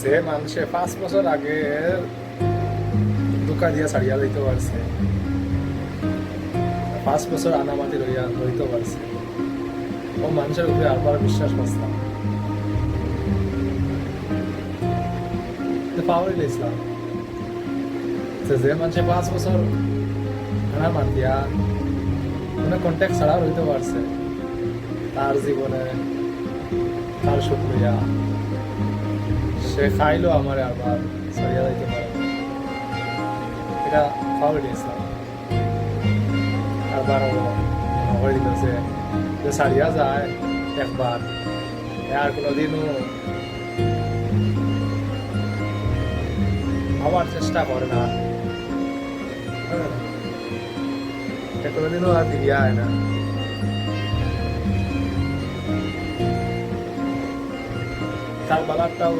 যে মানুষে 5 বছর আগে দুকা দিয়া ছাড়িয়া লইতে পারছে, 5 বছর আনামাতি লইতে পারছে, ও মানুষের উপরে আবার বিশ্বাস করতাম পাওয়ার ইসলাম। যে মানুষে 5 বছর আনা মাতিয়া কোনো কন্ট্যাক্ট ছাড়া রইতে পারছে, তার জীবনে তার সুখ লইয়া সে খাইলো আমার আবার সরিয়া যাইতে পারে, এটা পাওয়ার ইসলাম। আবার হয়ে দিল যে সারিয়া যায় একবার, আর কোনোদিনও আবার চেষ্টা করে না, কোনোদিনও আর ফিরিয়া হয় না। তার বালারটাও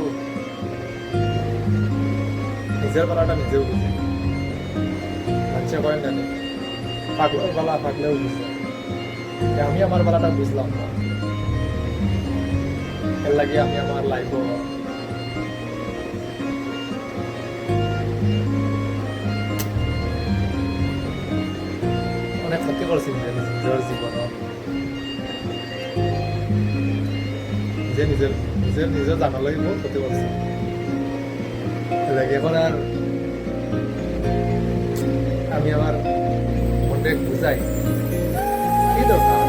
নিজের বালাটা নিজেও বুঝে, বাচ্চা কয়েন জানি পাগলের বালা পাগলেও বুঝে, আমি আমার বালাটা বুঝলাম না, এর লাগে আমি আমার লাইফ অনেক ক্ষতি করছি নিজের জীবন, নিজের জানার লাগে বহুত ক্ষতি করছি। এর লাগে এখন আর আমি আমার মনটা বুঝাই কি দরকার